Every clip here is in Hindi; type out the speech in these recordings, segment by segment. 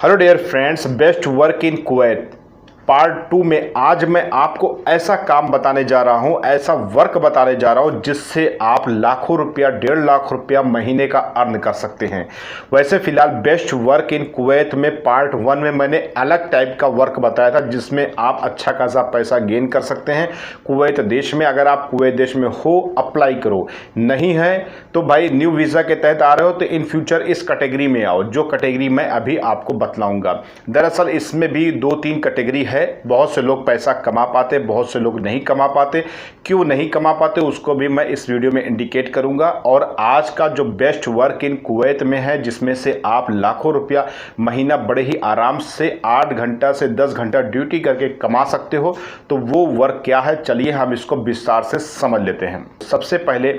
Hello dear friends, best work in Kuwait part 2 में आज मैं आपको ऐसा काम बताने जा रहा हूं, ऐसा वर्क बताने जा रहा हूं जिससे आप लाखों रुपया, 1.5 लाख रुपया महीने का अर्न कर सकते हैं। वैसे फिलहाल बेस्ट वर्क इन कुवैत में पार्ट 1 में मैंने अलग टाइप का वर्क बताया था जिसमें आप अच्छा खासा पैसा गेन कर सकते हैं कुवैत देश में। अगर आप कुवैत देश में हो अप्लाई करो, नहीं है तो भाई न्यू वीज़ा के तहत आ रहे हो तो इन फ्यूचर इस कैटेगरी में आओ, जो कैटेगरी मैं अभी आपको बतलाऊंगा। दरअसल इसमें भी 2-3 कैटेगरी है। बहुत से लोग पैसा कमा पाते, बहुत से लोग नहीं कमा पाते। क्यों नहीं कमा पाते उसको भी मैं इस वीडियो में इंडिकेट करूंगा। और आज का जो बेस्ट वर्क इन कुवैत में है जिसमें से आप लाखों रुपया महीना बड़े ही आराम से 8 घंटा से 10 घंटा ड्यूटी करके कमा सकते हो, तो वो वर्क क्या है चलिए हम इसको विस्तार से समझ लेते हैं। सबसे पहले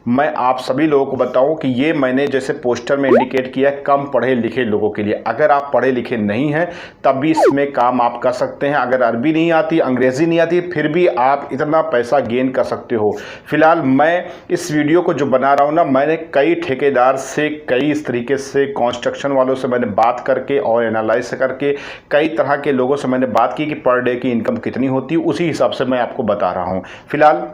मैं आप सभी लोगों को बताऊं कि ये मैंने जैसे पोस्टर में इंडिकेट किया है कम पढ़े लिखे लोगों के लिए। अगर आप पढ़े लिखे नहीं हैं तब भी इसमें काम आप कर सकते हैं। अगर अरबी नहीं आती, अंग्रेज़ी नहीं आती, फिर भी आप इतना पैसा गेन कर सकते हो। फिलहाल मैं इस वीडियो को जो बना रहा हूँ ना, मैंने कई ठेकेदार से, कई इस तरीके से कंस्ट्रक्शन वालों से मैंने बात करके और एनालाइज करके कई तरह के लोगों से मैंने बात की कि पर डे की इनकम कितनी होती है, उसी हिसाब से मैं आपको बता रहा हूँ। फिलहाल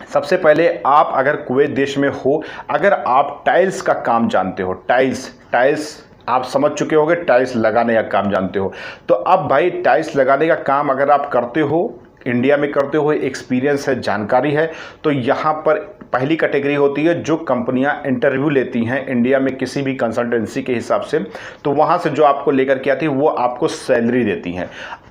सबसे पहले आप अगर कुवैत देश में हो, अगर आप टाइल्स का काम जानते हो, टाइल्स आप समझ चुके होंगे, टाइल्स लगाने का काम जानते हो, तो अब भाई टाइल्स लगाने का काम अगर आप करते हो, इंडिया में करते हो, एक्सपीरियंस है, जानकारी है, तो यहाँ पर पहली कैटेगरी होती है जो कंपनियां इंटरव्यू लेती हैं इंडिया में किसी भी कंसल्टेंसी के हिसाब से, तो वहाँ से जो आपको लेकर के आती है वो आपको सैलरी देती हैं।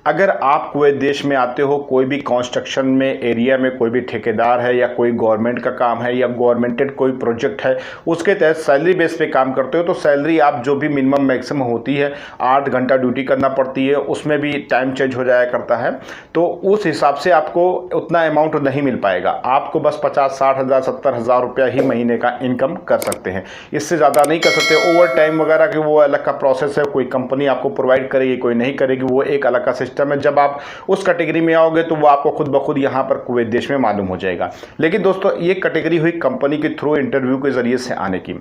अगर आप कुवैत देश में आते हो, कोई भी कंस्ट्रक्शन में एरिया में कोई भी ठेकेदार है या कोई गवर्नमेंट का काम है या गवर्नमेंटेड कोई प्रोजेक्ट है, उसके तहत सैलरी बेस पे काम करते हो, तो सैलरी आप जो भी मिनिमम मैक्सिमम होती है 8 घंटा ड्यूटी करना पड़ती है, उसमें भी टाइम चेंज हो जाया करता है, तो उस हिसाब से आपको उतना अमाउंट नहीं मिल पाएगा। आपको बस 50-60 हज़ार 70 हज़ार रुपया ही महीने का इनकम कर सकते हैं, इससे ज़्यादा नहीं कर सकते। ओवर टाइम वगैरह की वो अलग का प्रोसेस है, कोई कंपनी आपको प्रोवाइड करेगी, कोई नहीं करेगी, वो एक अलग का सिस्टम है। जब आप उस कैटेगरी में आओगे तो वो आपको खुद ब खुद यहाँ पर कुवैत देश में मालूम हो जाएगा। लेकिन दोस्तों ये कैटेगरी हुई कंपनी के थ्रू इंटरव्यू के ज़रिए से आने की।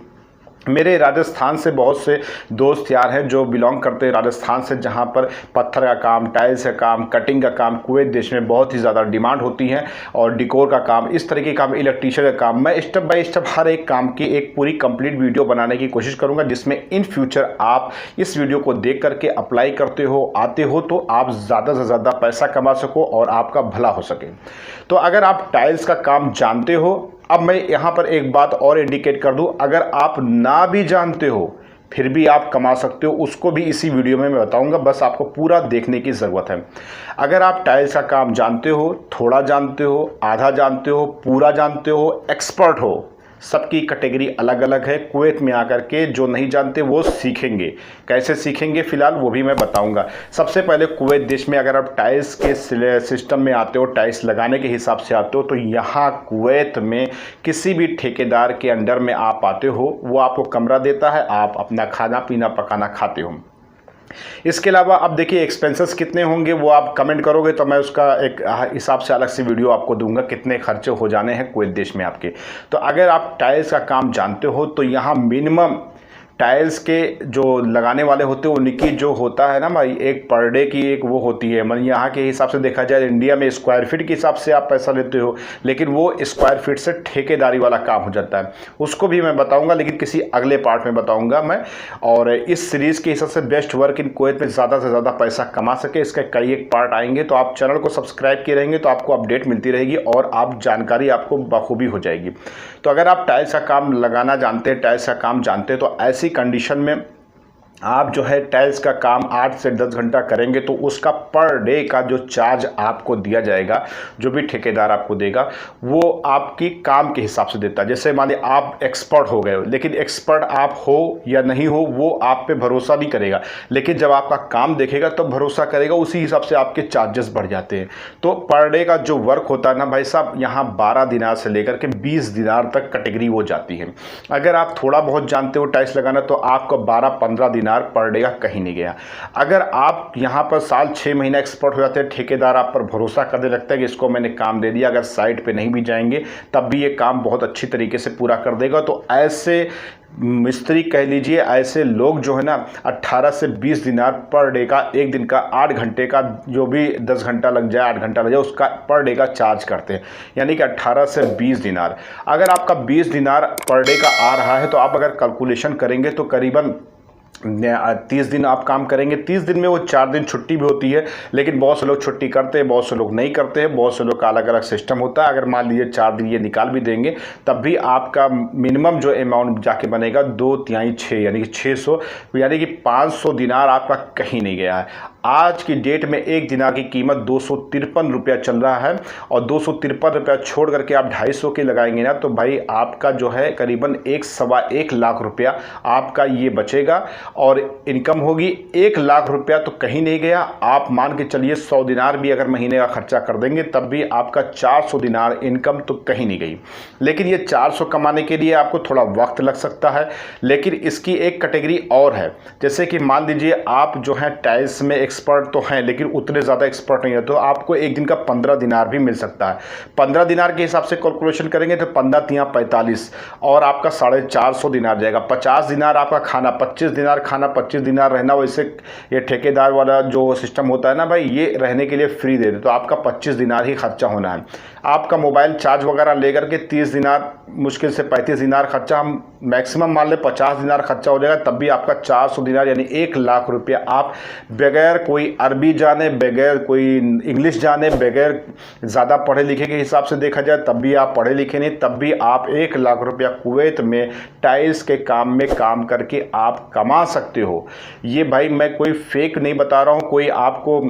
मेरे राजस्थान से बहुत से दोस्त यार हैं जो बिलोंग करते हैं राजस्थान से, जहाँ पर पत्थर का काम, टाइल्स का काम, कटिंग का काम कुवैत देश में बहुत ही ज़्यादा डिमांड होती है, और डिकोर का काम, इस तरीके के काम, इलेक्ट्रीशियन का काम। मैं स्टेप बाय स्टेप हर एक काम की एक पूरी कंप्लीट वीडियो बनाने की कोशिश करूँगा जिसमें इन फ्यूचर आप इस वीडियो को देख करके अप्लाई करते हो, आते हो, तो आप ज़्यादा से ज़्यादा पैसा कमा सको और आपका भला हो सके। तो अगर आप टाइल्स का काम जानते हो, अब मैं यहाँ पर एक बात और इंडिकेट कर दूं, अगर आप ना भी जानते हो फिर भी आप कमा सकते हो, उसको भी इसी वीडियो में मैं बताऊंगा, बस आपको पूरा देखने की ज़रूरत है। अगर आप टाइल्स का काम जानते हो, थोड़ा जानते हो, आधा जानते हो, पूरा जानते हो, एक्सपर्ट हो, सबकी कैटेगरी अलग अलग है। कुवैत में आकर के जो नहीं जानते वो सीखेंगे, कैसे सीखेंगे फिलहाल वो भी मैं बताऊंगा। सबसे पहले कुवैत देश में अगर आप टाइल्स के सिस्टम में आते हो, टाइल्स लगाने के हिसाब से आते हो, तो यहाँ कुवैत में किसी भी ठेकेदार के अंडर में आप आते हो, वो आपको कमरा देता है, आप अपना खाना पीना पकाना खाते हो। इसके अलावा अब देखिए एक्सपेंसेस कितने होंगे वो आप कमेंट करोगे तो मैं उसका एक हिसाब से अलग से वीडियो आपको दूंगा, कितने खर्चे हो जाने हैं कुवैत देश में आपके। तो अगर आप टाइल्स का काम जानते हो तो यहाँ मिनिमम टाइल्स के जो लगाने वाले होते हैं उनकी जो होता है ना भाई, एक पर डे की एक वो होती है, मतलब यहाँ के हिसाब से देखा जाए इंडिया में स्क्वायर फीट के हिसाब से आप पैसा लेते हो, लेकिन वो स्क्वायर फीट से ठेकेदारी वाला काम हो जाता है, उसको भी मैं बताऊंगा, लेकिन किसी अगले पार्ट में बताऊंगा मैं। और इस सीरीज़ के हिसाब से बेस्ट वर्क इन कुवैत में ज़्यादा से ज़्यादा पैसा कमा सके, इसके कई एक पार्ट आएंगे, तो आप चैनल को सब्सक्राइब किए रहेंगे तो आपको अपडेट मिलती रहेगी और आप जानकारी आपको बखूबी हो जाएगी। तो अगर आप टाइल्स का काम लगाना जानते हैं, टाइल्स का काम जानते हैं, तो ऐसी कंडीशन में आप जो है टाइल्स का काम 8 से 10 घंटा करेंगे तो उसका पर डे का जो चार्ज आपको दिया जाएगा, जो भी ठेकेदार आपको देगा वो आपकी काम के हिसाब से देता है। जैसे मान लीजिए आप एक्सपर्ट हो गए हो, लेकिन एक्सपर्ट आप हो या नहीं हो वो आप पे भरोसा नहीं करेगा, लेकिन जब आपका काम देखेगा तब भरोसा करेगा, उसी हिसाब से आपके चार्जेस बढ़ जाते हैं। तो पर डे का जो वर्क होता है ना भाई साहब, यहाँ 12 दिनार से लेकर के 20 दिनार तक कैटेगरी हो जाती है। अगर आप थोड़ा बहुत जानते हो टाइल्स लगाना तो आपको 12-15 दिनार दिनार पर डे का कहीं नहीं गया। अगर आप यहाँ पर साल 6 महीना एक्सपर्ट हो जाते हैं, ठेकेदार आप पर भरोसा करने लगता है कि इसको मैंने काम दे दिया, अगर साइट पे नहीं भी जाएंगे तब भी ये काम बहुत अच्छी तरीके से पूरा कर देगा। तो ऐसे मिस्त्री कह लीजिए, ऐसे लोग जो है ना 18 से 20 दिनार पर डे का, एक दिन का 8 घंटे का, जो भी 10 घंटा लग जाए 8 घंटा लग जाए उसका पर डे का चार्ज करते हैं, यानी कि 18 से 20 दिनार। अगर आपका 20 दिनार पर डे का आ रहा है तो आप अगर कैलकुलेशन करेंगे तो करीबन 30 दिन आप काम करेंगे। 30 दिन में वो 4 दिन छुट्टी भी होती है, लेकिन बहुत से लोग छुट्टी करते हैं, बहुत से लोग नहीं करते हैं, बहुत से लोग का अलग अलग सिस्टम होता है। अगर मान लीजिए 4 दिन ये निकाल भी देंगे तब भी आपका मिनिमम जो अमाउंट जाके बनेगा 2 तिहाई 6 यानी कि 600, यानी कि 500 दिनार आपका कहीं नहीं गया है। आज की डेट में एक दिनार की कीमत 253 रुपया चल रहा है, और 253 रुपया छोड़ करके आप 250 के लगाएंगे ना तो भाई आपका जो है करीबन 1.25 लाख रुपया आपका ये बचेगा, और इनकम होगी 1 लाख रुपया तो कहीं नहीं गया। आप मान के चलिए 100 दिनार भी अगर महीने का खर्चा कर देंगे तब भी आपका 400 दिनार इनकम तो कहीं नहीं गई। लेकिन ये 400 कमाने के लिए आपको थोड़ा वक्त लग सकता है, लेकिन इसकी एक कैटेगरी और है। जैसे कि मान लीजिए आप जो है टाइल्स में एक्सपर्ट तो हैं लेकिन उतने ज़्यादा एक्सपर्ट नहीं है, तो आपको एक दिन का 15 दिनार भी मिल सकता है। 15 दिनार के हिसाब से कैलकुलेशन करेंगे तो 15 तिया 45 और आपका 450 दिनार जाएगा। 50 दिनार आपका खाना, 25 दिनार खाना, 25 दिनार रहना। वैसे ये ठेकेदार वाला जो सिस्टम होता है ना भाई, ये रहने के लिए फ्री दे दे, तो आपका 25 दिनार ही खर्चा होना है। आपका मोबाइल चार्ज वगैरह लेकर के 30 दिनार, मुश्किल से 35 दिनार खर्चा, हम मैक्सिमम मान ले 50 दिनार खर्चा हो जाएगा, तब भी आपका 400 दिनार यानी 1 लाख रुपया आप बगैर कोई अरबी जाने, बगैर कोई इंग्लिश जाने, बगैर ज़्यादा पढ़े लिखे के हिसाब से देखा जाए तब भी आप पढ़े लिखे नहीं, तब भी आप 1 लाख रुपया कुवैत में टाइल्स के काम में काम करके आप कमा सकते हो। ये भाई मैं कोई फेक नहीं बता रहा हूँ, कोई आपको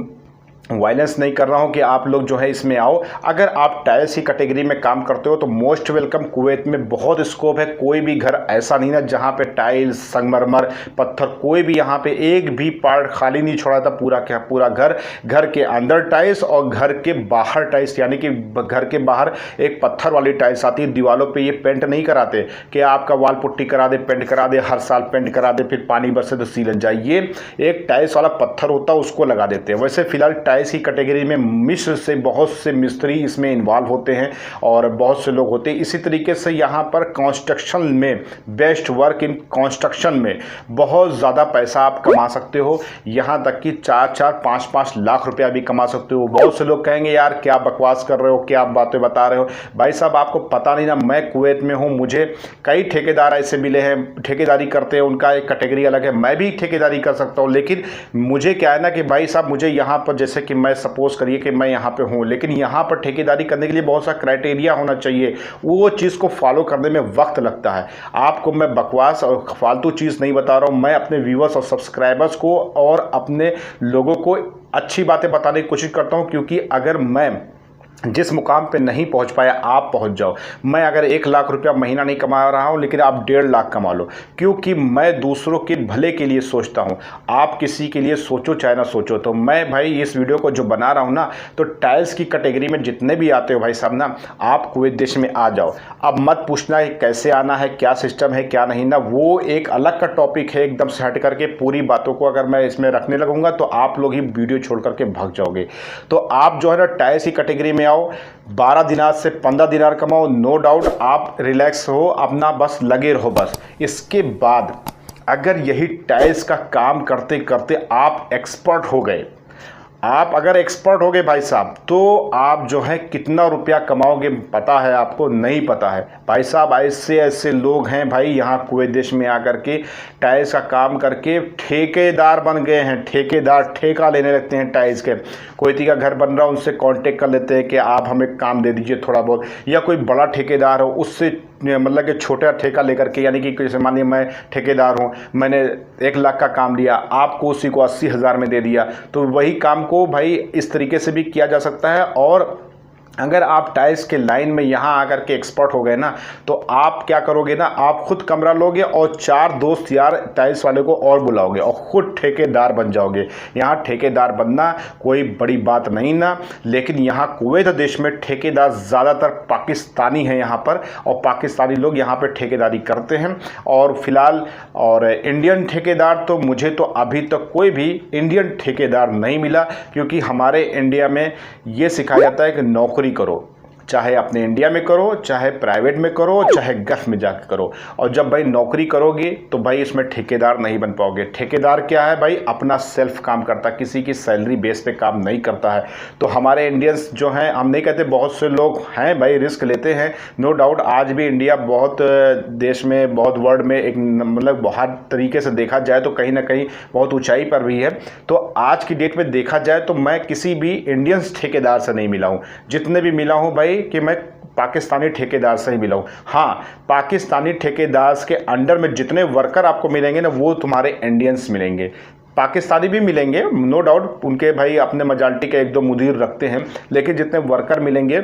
वायलेंस नहीं कर रहा हूं कि आप लोग जो है इसमें आओ। अगर आप टाइल्स की कैटेगरी में काम करते हो तो मोस्ट वेलकम। कुवैत में बहुत स्कोप है, कोई भी घर ऐसा नहीं ना जहां पे टाइल्स, संगमरमर, पत्थर, कोई भी यहां पे एक भी पार्ट खाली नहीं छोड़ा था। पूरा क्या पूरा घर के अंदर टाइल्स और घर के बाहर टाइल्स, यानी कि घर के बाहर एक पत्थर वाली टाइल्स आती है। दीवारों पर ये पेंट नहीं कराते कि आपका वाल पुट्टी करा दे, पेंट करा दे, हर साल पेंट करा दे, फिर पानी बरसे तो सीलन जाए। ये एक टाइल्स वाला पत्थर होता है, उसको लगा देते हैं। वैसे फिलहाल टाइल्स की कैटेगरी में मिस्र से बहुत से मिस्त्री इसमें इन्वॉल्व होते हैं और बहुत से लोग होते हैं। इसी तरीके से यहाँ पर कंस्ट्रक्शन में, बेस्ट वर्क इन कंस्ट्रक्शन में बहुत ज़्यादा पैसा आप कमा सकते हो। यहाँ तक कि 4-4, 5-5 लाख रुपया भी कमा सकते हो। बहुत से लोग कहेंगे यार क्या बकवास कर रहे हो, क्या बातें बता रहे हो। भाई साहब आपको पता नहीं ना, मैं कुवैत में हूँ, मुझे कई ठेकेदार ऐसे मिले हैं, ठेकेदारी करते हैं, उनका एक कैटेगरी अलग है। मैं भी ठेकेदारी कर सकता हूँ, लेकिन मुझे क्या है ना कि भाई साहब मुझे यहाँ पर, जैसे कि मैं सपोज करिए कि मैं यहाँ पे हूँ, लेकिन यहाँ पर ठेकेदारी करने के लिए बहुत सा क्राइटेरिया होना चाहिए, वो चीज़ को फॉलो करने में वक्त लगता है। आपको मैं बकवास और फालतू चीज़ नहीं बता रहा हूँ, मैं अपने व्यूवर्स और सब्सक्राइबर्स को और अपने लोगों को अच्छी बातें बताने की कोशिश करता हूँ, क्योंकि अगर मैं जिस मुकाम पे नहीं पहुंच पाया आप पहुंच जाओ। मैं अगर 1 लाख रुपया महीना नहीं कमा रहा हूं, लेकिन आप 1.5 लाख कमा लो, क्योंकि मैं दूसरों के भले के लिए सोचता हूं। आप किसी के लिए सोचो चाहे ना सोचो। तो मैं भाई इस वीडियो को जो बना रहा हूं ना, तो टाइल्स की कैटेगरी में जितने भी आते हो भाई साहब ना, आप कुवैत देश में आ जाओ। अब मत पूछना है कैसे आना है, क्या सिस्टम है, क्या नहीं ना, वो एक अलग का टॉपिक है, एकदम से हट करके पूरी बातों को अगर मैं इसमें रखने लगूंगा तो आप लोग ही वीडियो छोड़ करके भाग जाओगे। तो आप जो है ना टाइल्स की कैटेगरी में 12 दिनार से 15 दिनार कमाओ, नो डाउट आप रिलैक्स हो, अपना बस लगे रहो बस। इसके बाद अगर यही टाइल्स का काम करते करते आप एक्सपर्ट हो गए, आप अगर एक्सपर्ट हो गए भाई साहब, तो आप जो है कितना रुपया कमाओगे पता है आपको? नहीं पता है भाई साहब। ऐसे ऐसे लोग हैं भाई यहाँ कुवैत देश में आकर के टाइल्स का काम करके ठेकेदार बन गए हैं। ठेकेदार ठेका लेने लगते हैं टाइल्स के। कोई का घर बन रहा है, उनसे कांटेक्ट कर लेते हैं कि आप हमें काम दे दीजिए थोड़ा बहुत, या कोई बड़ा ठेकेदार हो उससे मतलब कि छोटा ठेका लेकर के, यानी कि जैसे मानिए मैं ठेकेदार हूँ, मैंने 1 लाख का काम लिया, आपको उसी को 80,000 में दे दिया, तो वही काम को भाई इस तरीके से भी किया जा सकता है। और अगर आप टाइल्स के लाइन में यहाँ आकर के एक्सपर्ट हो गए ना, तो आप क्या करोगे ना, आप खुद कमरा लोगे और 4 दोस्त यार टाइल्स वाले को और बुलाओगे और खुद ठेकेदार बन जाओगे। यहाँ ठेकेदार बनना कोई बड़ी बात नहीं ना, लेकिन यहाँ कुवैत देश में ठेकेदार ज़्यादातर पाकिस्तानी हैं यहाँ पर, और पाकिस्तानी लोग यहाँ पर ठेकेदारी करते हैं। और फिलहाल और इंडियन ठेकेदार तो मुझे तो अभी तक कोई भी इंडियन ठेकेदार नहीं मिला, क्योंकि हमारे इंडिया में ये सिखाया जाता है कि नौकरी करो, चाहे अपने इंडिया में करो, चाहे प्राइवेट में करो, चाहे गल्फ में जाकर करो। और जब भाई नौकरी करोगे तो भाई इसमें ठेकेदार नहीं बन पाओगे। ठेकेदार क्या है भाई, अपना सेल्फ काम करता है, किसी की सैलरी बेस पे काम नहीं करता है। तो हमारे इंडियंस जो हैं, हम नहीं कहते, बहुत से लोग हैं भाई रिस्क लेते हैं, नो डाउट। आज भी इंडिया बहुत देश में, बहुत वर्ल्ड में एक मतलब हर तरीके से देखा जाए तो कहीं ना कहीं बहुत ऊंचाई पर भी है। तो आज की डेट में देखा जाए तो मैं किसी भी इंडियंस ठेकेदार से नहीं मिला हूँ। जितने भी मिला हूँ भाई कि मैं पाकिस्तानी ठेकेदार से ही मिला हूँ। हाँ, पाकिस्तानी ठेकेदार के अंडर में जितने वर्कर आपको मिलेंगे ना, वो तुम्हारे इंडियंस मिलेंगे। पाकिस्तानी भी मिलेंगे नो डाउट, उनके भाई अपने मेजॉरिटी के 1-2 मुदीर रखते हैं, लेकिन जितने वर्कर मिलेंगे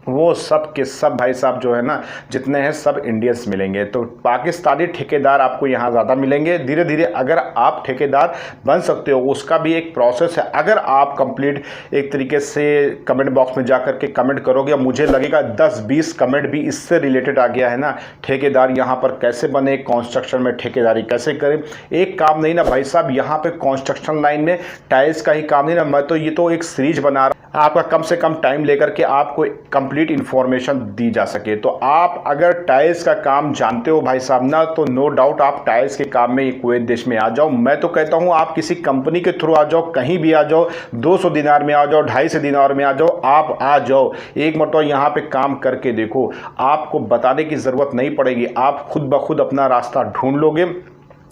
वो सब के सब भाई साहब जो है ना, जितने हैं सब इंडियंस मिलेंगे। तो पाकिस्तानी ठेकेदार आपको यहाँ ज़्यादा मिलेंगे। धीरे धीरे अगर आप ठेकेदार बन सकते हो, उसका भी एक प्रोसेस है। अगर आप कंप्लीट एक तरीके से कमेंट बॉक्स में जाकर के कमेंट करोगे, मुझे लगेगा 10-20 कमेंट भी इससे रिलेटेड आ गया है ना, ठेकेदार यहाँ पर कैसे बने, कंस्ट्रक्शन में ठेकेदारी कैसे करें। एक काम नहीं ना भाई साहब, यहाँ पे कंस्ट्रक्शन लाइन में टाइल्स का ही काम नहीं ना, मैं तो ये तो एक सीरीज बना रहा हूँ आपका कम से कम टाइम लेकर के आपको कंप्लीट इन्फॉर्मेशन दी जा सके। तो आप अगर टाइल्स का काम जानते हो भाई साहब ना, तो नो डाउट आप टाइल्स के काम में कुवैत देश में आ जाओ। मैं तो कहता हूँ आप किसी कंपनी के थ्रू आ जाओ, कहीं भी आ जाओ, 200 दिनार में आ जाओ, 250 दिनार में आ जाओ, आप आ जाओ, एक मरतबा यहाँ पे काम करके देखो। आपको बताने की ज़रूरत नहीं पड़ेगी, आप खुद ब खुद अपना रास्ता ढूंढ लोगे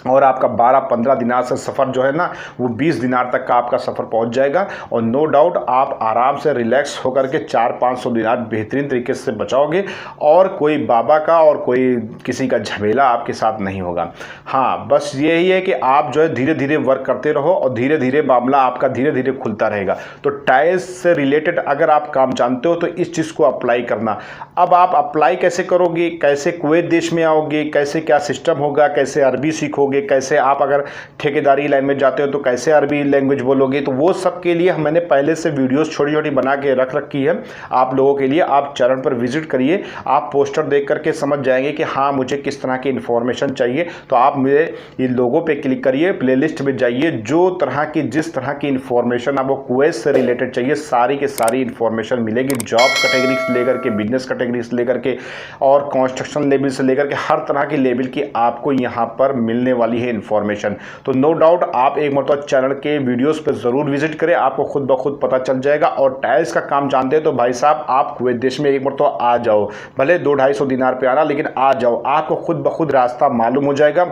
और आपका 12-15 दिनार से सफ़र जो है ना, वो 20 दिनार तक का आपका सफ़र पहुंच जाएगा। और नो डाउट आप आराम से रिलैक्स होकर के 400-500 दिनार बेहतरीन तरीके से बचाओगे, और कोई बाबा का और कोई किसी का झमेला आपके साथ नहीं होगा। हाँ, बस यही है कि आप जो है धीरे धीरे वर्क करते रहो और धीरे धीरे मामला आपका धीरे धीरे खुलता रहेगा। तो टाइल्स से रिलेटेड अगर आप काम जानते हो तो इस चीज़ को अप्लाई करना। अब आप अप्लाई कैसे करोगे, कैसे कुवैत देश में आओगे, कैसे क्या सिस्टम होगा, कैसे अरबी सीखोगे, कैसे आप अगर ठेकेदारी लाइन में जाते हो तो कैसे अरबी लैंग्वेज बोलोगे, तो वो सब के लिए मैंने पहले से वीडियोस छोटी छोटी बना के रख रखी है आप लोगों के लिए। आप चैनल पर विजिट करिए, आप पोस्टर देख करके समझ जाएंगे कि हाँ मुझे किस तरह की इन्फॉर्मेशन चाहिए। तो आप मेरे ये लोगों पे क्लिक करिए, प्लेलिस्ट में जाइए, जो तरह की जिस तरह की इन्फॉर्मेशन आपको कुवैत से रिलेटेड चाहिए सारी के सारी इन्फॉर्मेशन मिलेगी। जॉब कैटेगरी से लेकर के, बिजनेस कैटेगरी से लेकर के, और कंस्ट्रक्शन लेवल से लेकर के हर तरह की लेवल की आपको यहाँ पर मिलने वाली है इन्फॉर्मेशन। तो नो डाउट आप एक मतलब चैनल के वीडियोस पे ज़रूर विजिट करें, आपको खुद ब खुद पता चल जाएगा। और टाइल्स का काम जानते हैं तो भाई साहब आप कुवैत देश में एक मतलब आ जाओ, भले 200-250 दिनार पे आना, लेकिन आ जाओ, आपको खुद ब खुद रास्ता मालूम हो जाएगा।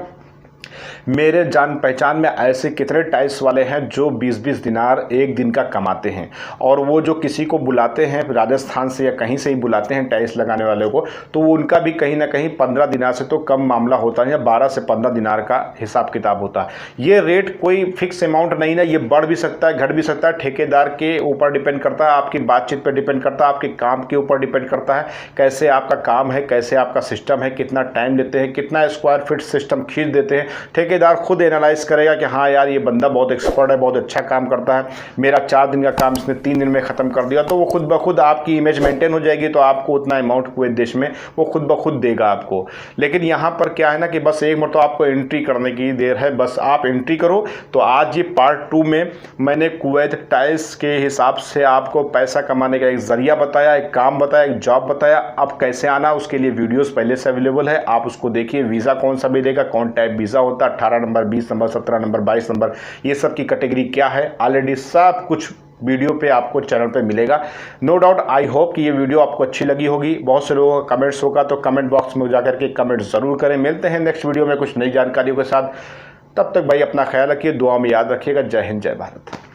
मेरे जान पहचान में ऐसे कितने टाइल्स वाले हैं जो 20-20 दिनार एक दिन का कमाते हैं, और वो जो किसी को बुलाते हैं राजस्थान से या कहीं से ही बुलाते हैं टाइल्स लगाने वाले को, तो वो उनका भी कहीं ना कहीं 15 दिनार से तो कम मामला होता है, या 12 से 15 दिनार का हिसाब किताब होता है। ये रेट कोई फिक्स अमाउंट नहीं ना, ये बढ़ भी सकता है, घट भी सकता है, ठेकेदार के ऊपर डिपेंड करता है, आपकी बातचीत पर डिपेंड करता है, आपके काम के ऊपर डिपेंड करता है, कैसे आपका काम है, कैसे आपका सिस्टम है, कितना टाइम लेते हैं, कितना स्क्वायर फीट सिस्टम खींच देते हैं। ठेकेदार खुद एनालाइज करेगा कि हाँ यार ये बंदा बहुत एक्सपर्ट है, बहुत अच्छा काम करता है, मेरा 4 दिन का काम इसने 3 दिन में ख़त्म कर दिया, तो वो खुद ब खुद आपकी इमेज मेंटेन हो जाएगी। तो आपको उतना अमाउंट कुवैत देश में वो खुद ब खुद देगा आपको। लेकिन यहाँ पर क्या है ना कि बस एक मतलब आपको एंट्री करने की देर है, बस आप एंट्री करो। तो आज ये पार्ट 2 में मैंने कुवैत टाइल्स के हिसाब से आपको पैसा कमाने का एक ज़रिया बताया, एक काम बताया, एक जॉब बताया। अब कैसे आना उसके लिए वीडियोज़ पहले से अवेलेबल है, आप उसको देखिए। वीज़ा कौन सा मिलेगा, कौन टाइप वीज़ा होता है, 18 नंबर, 20 नंबर, 17 नंबर, 22 नंबर, ये सब की कैटेगरी क्या है, ऑलरेडी सब कुछ वीडियो पे आपको चैनल पे मिलेगा। नो डाउट आई होप कि ये वीडियो आपको अच्छी लगी होगी। बहुत से लोगों का कमेंट्स होगा, तो कमेंट बॉक्स में जाकर के कमेंट ज़रूर करें। मिलते हैं नेक्स्ट वीडियो में कुछ नई जानकारियों के साथ। तब तक भाई अपना ख्याल रखिए, दुआ में याद रखिएगा। जय हिंद, जय भारत।